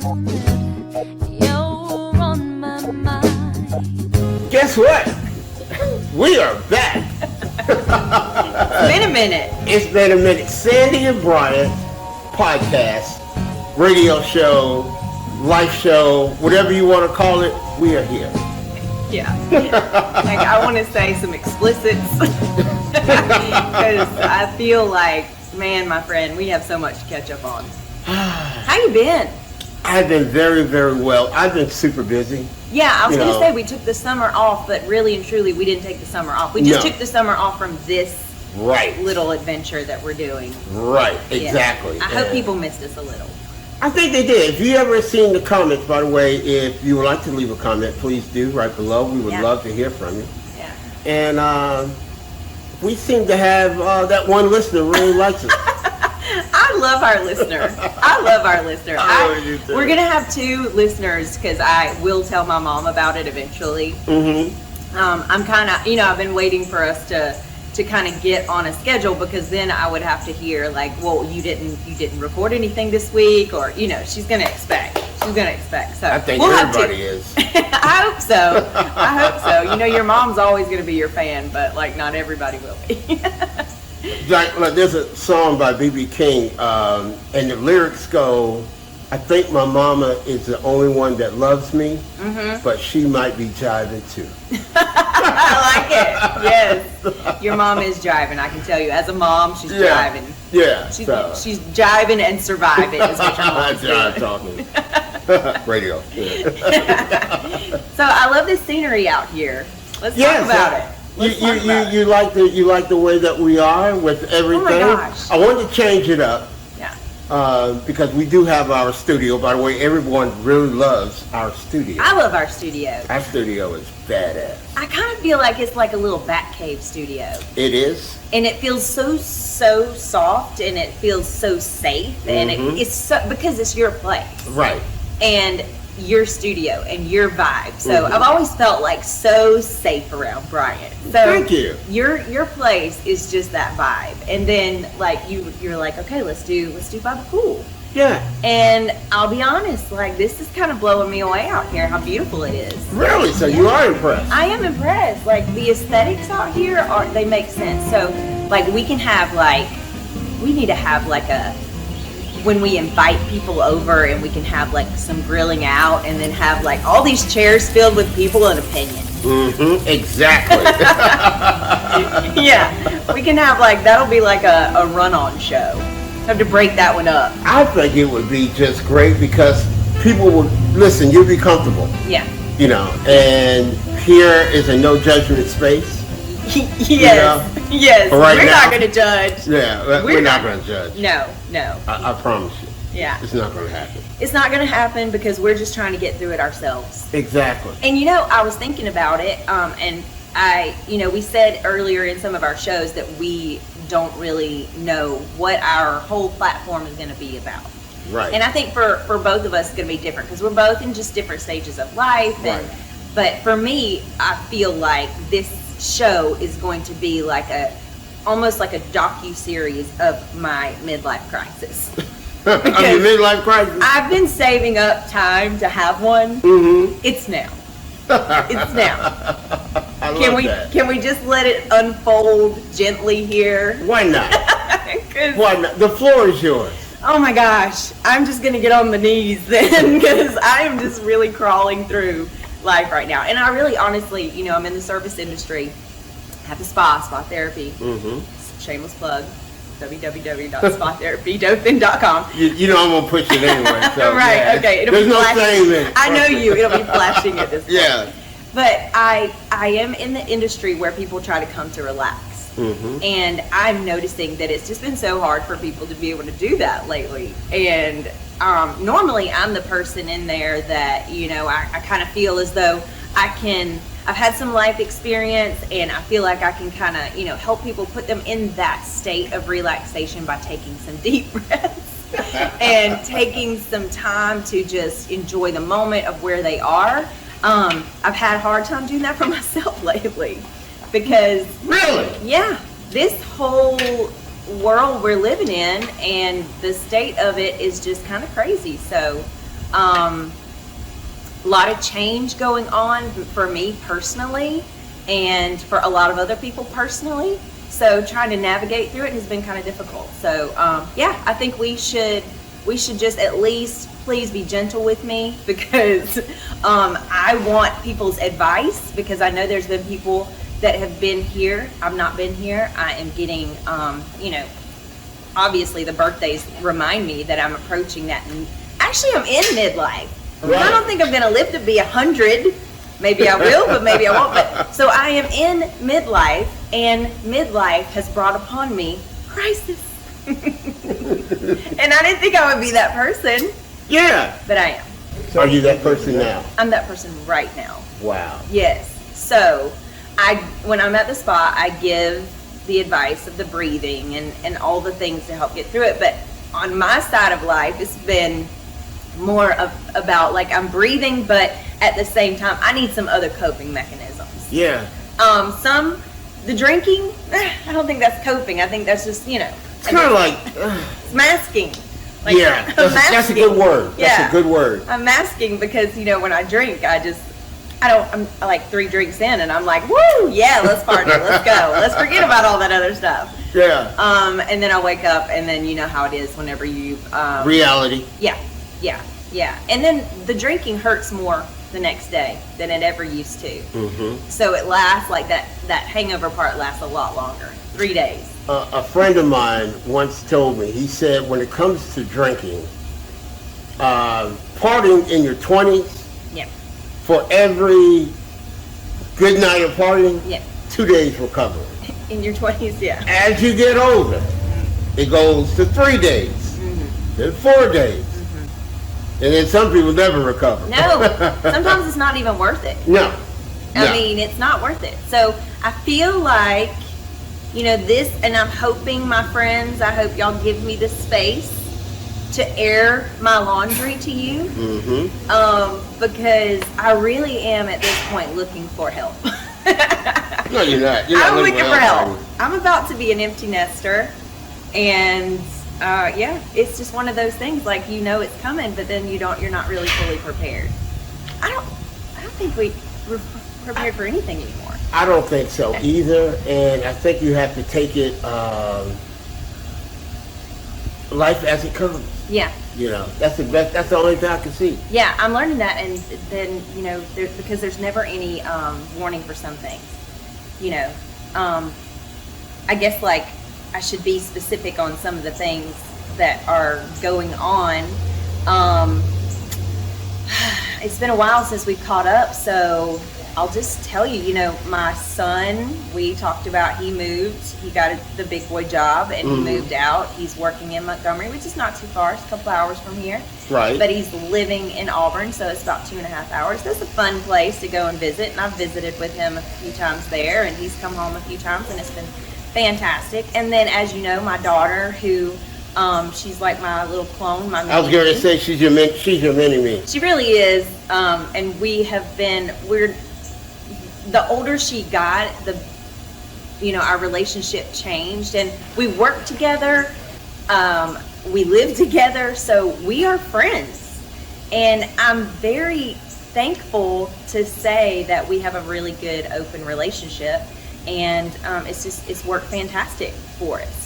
You're on my mind. Guess what? We are back. It's been a minute. It's been a minute. Sandy and Bryant podcast, radio show, life show, whatever you want to call it, we are here. Yeah. Like, I want to say some explicits because I feel like, man, my friend, we have so much to catch up on. How you been? I've been very, very well. I've been super busy. Yeah, I was You going to know. say we took the summer off, but really and truly, we didn't take the summer off. We just No. took the summer off from this Right. little adventure that we're doing. Right, Yeah. exactly. I hope And people missed us a little. I think they did. If you ever seen the comments, by the way, if you would like to leave a comment, please do right below. We would Yeah. love to hear from you. Yeah. And we seem to have that one listener really likes us. I love our listener. I love our listener. I love you too. We're going to have 2 listeners because I will tell my mom about it eventually. Mm-hmm. I'm kind of, I've been waiting for us to kind of get on a schedule, because then I would have to hear like, well, you didn't record anything this week, or she's gonna expect. So I think we'll have everybody to. is. I hope so. Your mom's always gonna be your fan, but like not everybody will be. Like there's a song by B.B. King, and the lyrics go, I think my mama is the only one that loves me, but she might be jiving too. I like it. Yes, your mom is jiving. I can tell you, as a mom, she's jiving. Yeah. She's jiving and surviving. Is what your mom's Jive doing. talking. Radio. Yeah. So I love this scenery out here. Let's Yes, talk about it. Let's talk about it. You like the way that we are with everything. gosh. I wanted to change it up Yeah. because we do have our studio. By the way, everyone really loves our studio. I love our studio. Our studio is badass. I kind of feel like it's like a little bat cave studio. It is. And it feels so soft, and it feels so safe, and it's so, because it's your place. Right. And your studio and your vibe. So I've always felt like so safe around Bryant. So Thank you. Your place is just that vibe. And then like you're like, okay, let's do by the pool. Yeah. And I'll be honest, like this is kind of blowing me away out here, how beautiful it is. Really? So you are impressed? I am impressed. Like the aesthetics out here they make sense. So like we need to have like when we invite people over, and we can have like some grilling out, and then have like all these chairs filled with people and opinions. Mm-hmm. Exactly. Yeah, we can have like, that'll be like a run-on show. Have to break that one up. I think it would be just great because people would listen. You'd be comfortable. Yeah. And here is a no judgment space. Yes. Yes. Right We're now. not going to judge. Yeah, we're not going to judge. No. I promise you. Yeah. It's not going to happen. It's not going to happen because we're just trying to get through it ourselves. Exactly. And I was thinking about it, and we said earlier in some of our shows that we don't really know what our whole platform is going to be about. Right. And I think for both of us, it's going to be different because we're both in just different stages of life. Right. But for me, I feel like this show is going to be like almost like a docu-series of my midlife crisis. Your midlife crisis? I've been saving up time to have one. Mm-hmm. It's now. It's now. I love that. Can we just let it unfold gently here? Why not? 'Cause- Why not? The floor is yours. oh my gosh, I'm just gonna get on the knees then, because I am just really crawling through life right now. And I really, honestly, I'm in the service industry. I have a spa therapy. Mm-hmm. Shameless plug. www.spatherapydothan.com. You know I'm gonna push it anyway. So, Right, yeah. okay. It'll There's be no flashing. shame in it. I know you. It'll be flashing at this point. Yeah. But I am in the industry where people try to come to relax. Mm-hmm. And I'm noticing that it's just been so hard for people to be able to do that lately. And normally I'm the person in there that, I kind of feel as though I've had some life experience, and I feel like I can kind of, help people, put them in that state of relaxation by taking some deep breaths and taking some time to just enjoy the moment of where they are. I've had a hard time doing that for myself lately because Really? yeah, this whole world we're living in and the state of it is just kind of crazy. So a lot of change going on for me personally and for a lot of other people personally. So trying to navigate through it has been kind of difficult. So yeah, I think we should just at least please be gentle with me, because I want people's advice, because I know there's been people that have been here. I've not been here. I am getting, you know, obviously the birthdays remind me that I'm approaching that. And actually, I'm in midlife. Right. I don't think I'm going to live to be 100. Maybe I will, but maybe I won't. But so I am in midlife, and midlife has brought upon me crisis. And I didn't think I would be that person. Yeah. But I am. So are you that person now? I'm that person right now. Wow. Yes. So when I'm at the spa, I give the advice of the breathing and all the things to help get through it. But on my side of life, it's been more about like I'm breathing, but at the same time, I need some other coping mechanisms. Yeah. The drinking, I don't think that's coping. I think that's just, you know. It's kind of like... It's masking. Like, yeah, that's a good word. Yeah. That's a good word. I'm masking because, you know, when I drink, I'm like 3 drinks in and I'm like, woo, yeah, let's party, let's go. Let's forget about all that other stuff. Yeah. And then I wake up and then you know how it is whenever you... Reality. Yeah. And then the drinking hurts more the next day than it ever used to. Mm-hmm. So it lasts, like that hangover part lasts a lot longer, 3 days. A friend of mine once told me, he said, when it comes to drinking, partying in your 20s, yeah, for every good night of partying, yeah, 2 days recovery. In your 20s, yeah. As you get older, it goes to 3 days, Mm-hmm. then 4 days, and then some people never recover. No, sometimes it's not even worth it. No. I mean, it's not worth it. So I feel like, you know, this, and I'm hoping, my friends, I hope y'all give me the space to air my laundry to you. Mm-hmm. Because I really am at this point looking for help. No, you're not. I'm looking for help. I'm about to be an empty nester, and yeah, it's just one of those things. Like, you know it's coming, but then you're not really fully prepared. I don't think we're prepared for anything anymore. I don't think so either, and I think you have to take it life as it comes. Yeah. You know, that's the best. That's the only thing I can see. Yeah, I'm learning that, and then, you know, because there's never any warning for some things. You know, I guess, like, I should be specific on some of the things that are going on. It's been a while since we've caught up, so I'll just tell you, you know, my son, we talked about, he moved, he got the big boy job, and he moved out. He's working in Montgomery, which is not too far. It's a couple hours from here. Right. But he's living in Auburn, so it's about 2.5 hours. That's a fun place to go and visit, and I've visited with him a few times there, and he's come home a few times, and it's been fantastic. And then, as you know, my daughter, who she's like my little clone, my I was going to say she's your mini-me. She really is, and the older she got, our relationship changed, and we work together, we live together, so we are friends. And I'm very thankful to say that we have a really good open relationship, and it's worked fantastic for us.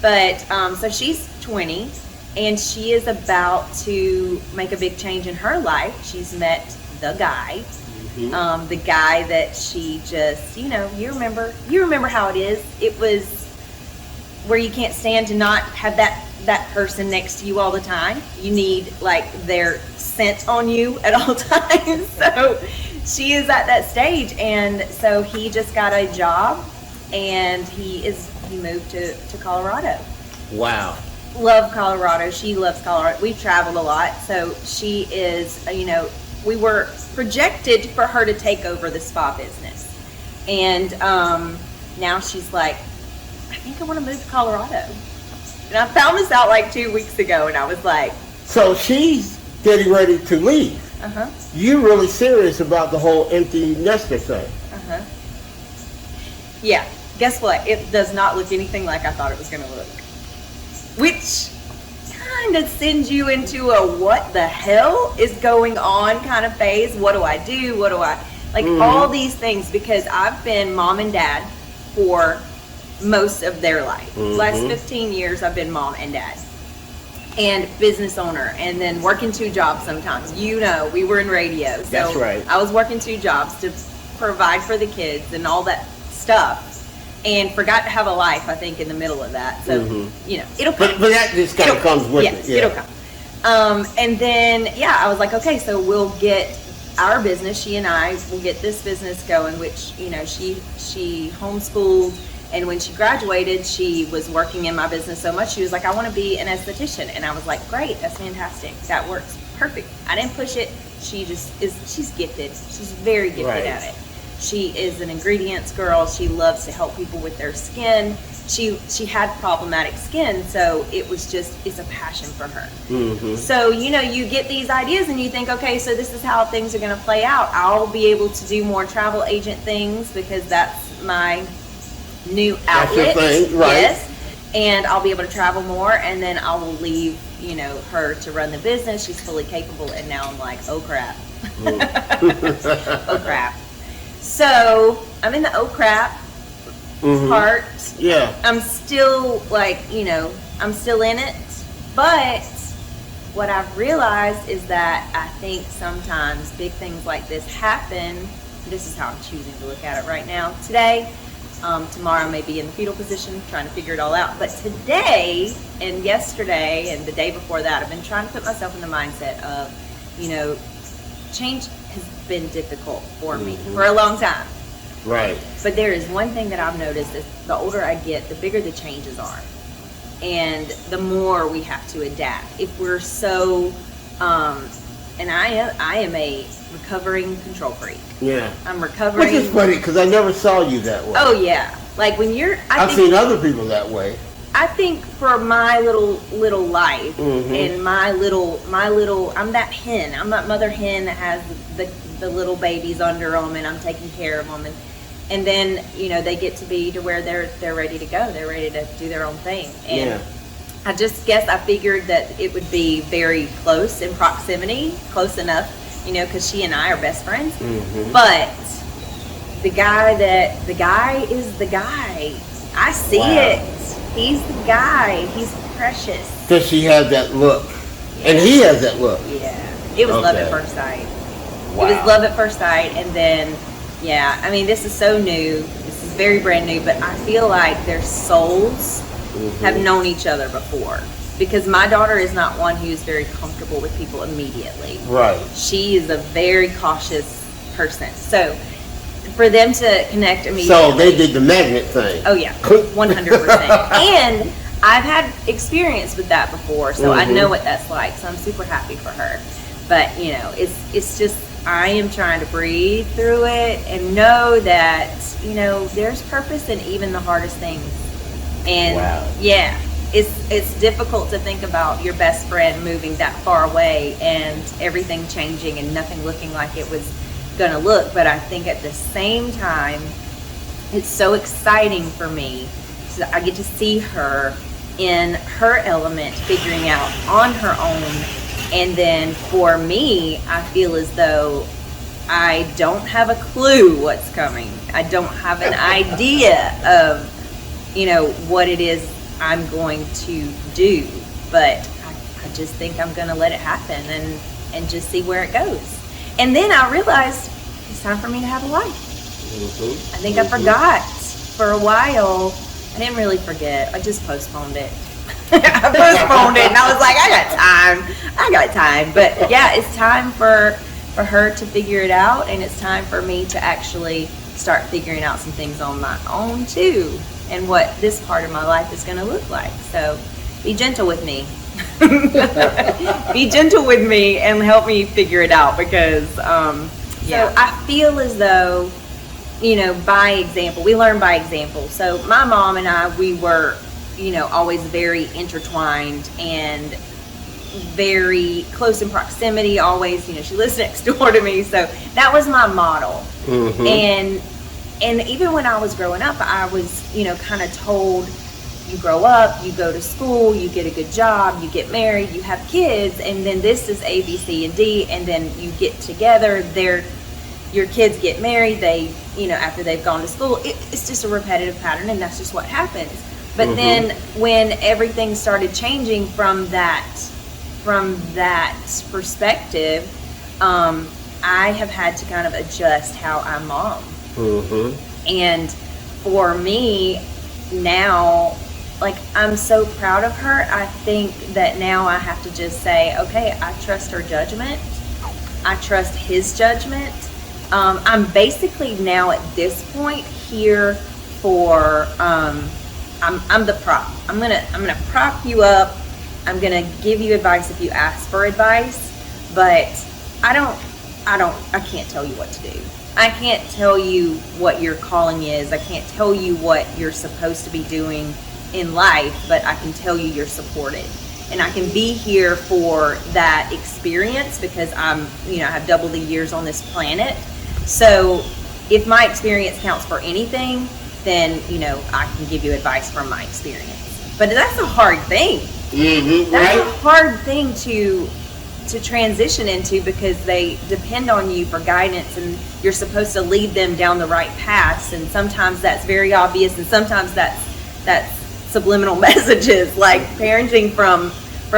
But so she's 20, and she is about to make a big change in her life. She's met the guy. The guy that she just, you remember how it is. It was where you can't stand to not have that person next to you all the time. You need, like, their scent on you at all times. So she is at that stage, and so he just got a job, and he moved to Colorado. Wow. Love Colorado. She loves Colorado. We've traveled a lot, so she is, we were projected for her to take over the spa business. And now she's like, I think I want to move to Colorado. And I found this out like 2 weeks ago, and I was like... So she's getting ready to leave. Uh-huh. You're really serious about the whole empty nester thing. Uh-huh. Yeah. Guess what? It does not look anything like I thought it was going to look. Which kind of sends you into a what the hell is going on kind of phase. What do I do? What do I, like all these things, because I've been mom and dad for most of their life. Last 15 years I've been mom and dad. And business owner, and then working 2 jobs sometimes. You know, we were in radio. So That's right. I was working 2 jobs to provide for the kids and all that stuff. And forgot to have a life, I think, in the middle of that. So, you know, it'll come. But that just kind of comes with it. Yeah, it'll come. And then, I was like, okay, so we'll get our business. She and I will get this business going, which, you know, she homeschooled. And when she graduated, she was working in my business so much, she was like, I want to be an esthetician. And I was like, great, that's fantastic. That works perfect. I didn't push it. She just is, she's gifted. She's very gifted at it. She is an ingredients girl. She loves to help people with their skin. She had problematic skin, so it was just, it's a passion for her. So, you know, you get these ideas and you think, okay, so this is how things are going to play out. I'll be able to do more travel agent things because that's my new outlet. That's your thing, right? Yes. And I'll be able to travel more, and then I will leave, you know, her to run the business. She's fully capable, and now I'm like, oh crap. Oh crap. So I'm in the oh crap part. Yeah. I'm still like, you know, I'm still in it. But what I've realized is that I think sometimes big things like this happen. This is how I'm choosing to look at it right now. Today, tomorrow I may be in the fetal position trying to figure it all out. But today and yesterday and the day before that, I've been trying to put myself in the mindset of, you know, change has been difficult for me for a long time. Right. But there is one thing that I've noticed is the older I get, the bigger the changes are. And the more we have to adapt. If we're so, and I am a recovering control freak. Yeah. I'm recovering. Which is funny because I never saw you that way. Oh yeah. Like when you're, I've seen other people that way. I think for my little life and my little, I'm that hen. I'm that mother hen that has the little babies under them, and I'm taking care of them, and then, you know, they get to be to where they're ready to go. They're ready to do their own thing. And I just guess I figured that it would be very close in proximity, close enough, you know, because she and I are best friends. But the guy is the guy. I see it. He's the guy. He's precious. Because she had that look. And he has that look. Yeah. It was love at first sight. It was love at first sight. And then, I mean, this is so new. This is very brand new. But I feel like their souls have known each other before. Because my daughter is not one who's very comfortable with people immediately. Right. She is a very cautious person. So for them to connect immediately. So they did the magnet thing. Oh yeah, 100%. And I've had experience with that before, so I know what that's like. So I'm super happy for her. But you know, it's just, I am trying to breathe through it and know that, you know, there's purpose in even the hardest things. And it's difficult to think about your best friend moving that far away and everything changing and nothing looking like it was gonna look. But I think at the same time, it's so exciting for me. So I get to see her in her element, figuring out on her own. And then for me, I feel as though I don't have a clue what's coming. I don't have an idea of, you know, what it is I'm going to do. But I just think I'm gonna let it happen and just see where it goes. And then I realized it's time for me to have a life. I think I forgot for a while. I didn't really forget. I just postponed it. I postponed it, and I was like, I got time. But yeah, it's time for her to figure it out, and it's time for me to actually start figuring out some things on my own too, and what this part of my life is going to look like. So be gentle with me. Be gentle with me and help me figure it out, because so I feel as though, you know, by example, we learn by example. So my mom and I, we were, you know, always very intertwined and very close in proximity, always, you know, she lives next door to me, so that was my model. And even when I was growing up, I was, you know, kind of told, you grow up, you go to school, you get a good job, you get married, you have kids, and then this is A, B, C, and D, and then you get together, your kids get married, they, after they've gone to school, it's just a repetitive pattern, and that's just what happens. But then when everything started changing from that perspective, I have had to kind of adjust how I mom. And for me now, like, I'm so proud of her. I think that now I have to just say, okay, I trust her judgment. I trust his judgment. I'm basically now at this point here for, I'm the prop. I'm gonna prop you up. I'm gonna give you advice if you ask for advice, but I can't tell you what to do. I can't tell you what your calling is. I can't tell you what you're supposed to be doing in life, but I can tell you you're supported. And I can be here for that experience because I have double the years on this planet. So if my experience counts for anything, then, I can give you advice from my experience. But that's a hard thing. That's a hard thing to transition into because they depend on you for guidance, and you're supposed to lead them down the right paths, and sometimes that's very obvious, and sometimes that's subliminal messages. Like, parenting from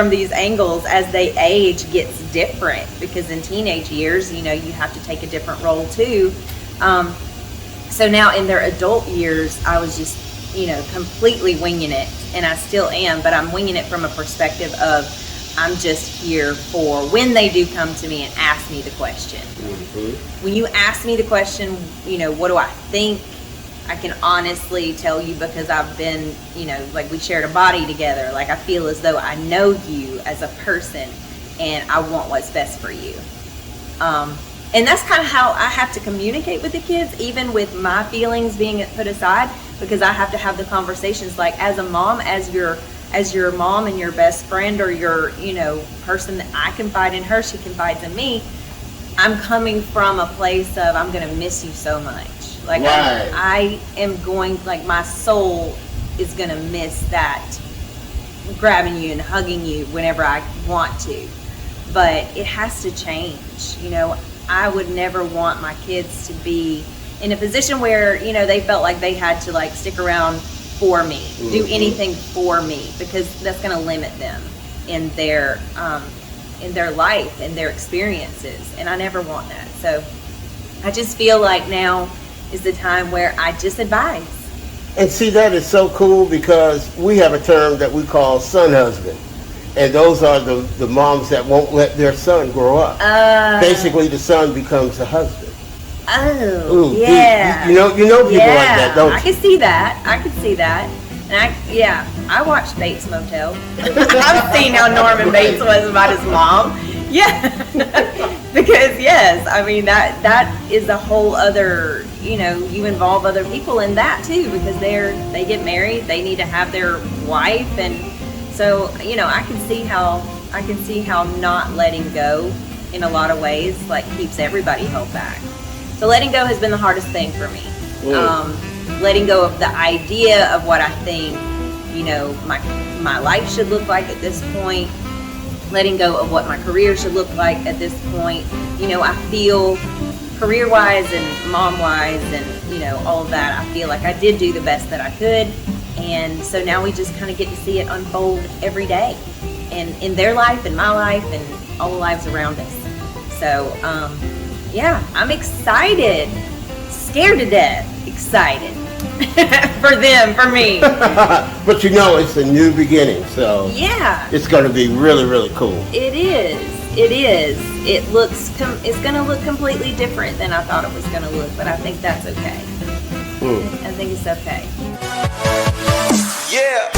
these angles as they age gets different because in teenage years, you have to take a different role too. So now in their adult years, I was just, completely winging it, and I still am, but I'm winging it from a perspective of I'm just here for when they do come to me and ask me the question. When you ask me the question, what do I think? I can honestly tell you because I've been, like, we shared a body together. Like, I feel as though I know you as a person and I want what's best for you. And that's kind of how I have to communicate with the kids, even with my feelings being put aside, because I have to have the conversations, like, as a mom, as your mom and your best friend, or your, person that I confide in her, she confides in me. I'm coming from a place of, I'm going to miss you so much. Like, right. I am going, like, my soul is going to miss that, grabbing you and hugging you whenever I want to. But it has to change. I would never want my kids to be in a position where, they felt like they had to, like, stick around for me, do anything for me, because that's going to limit them in their life and their experiences, and I never want that. So I just feel like now is the time where I just advise. And see, that is so cool because we have a term that we call son husband, and those are the moms that won't let their son grow up. Basically, the son becomes the husband. Oh, yeah. You know people like that, don't you? I can see that. And I watched Bates Motel. I've seen how Norman Bates was about his mom. Yeah. Because, yes, I mean, that is a whole other, you involve other people in that too, because they get married, they need to have their wife, and so, I can see how not letting go in a lot of ways, like, keeps everybody held back. So letting go has been the hardest thing for me. Letting go of the idea of what I think, my life should look like at this point. Letting go of what my career should look like at this point. I feel career-wise and mom-wise and, all of that, I feel like I did do the best that I could. And so now we just kind of get to see it unfold every day. And in their life, and my life, and all the lives around us. So, I'm excited. Scared to death. Excited. For them, for me. But it's a new beginning, so yeah, it's going to be really, really cool. It is. It's going to look completely different than I thought it was going to look, but I think that's okay. I think it's okay. Yeah.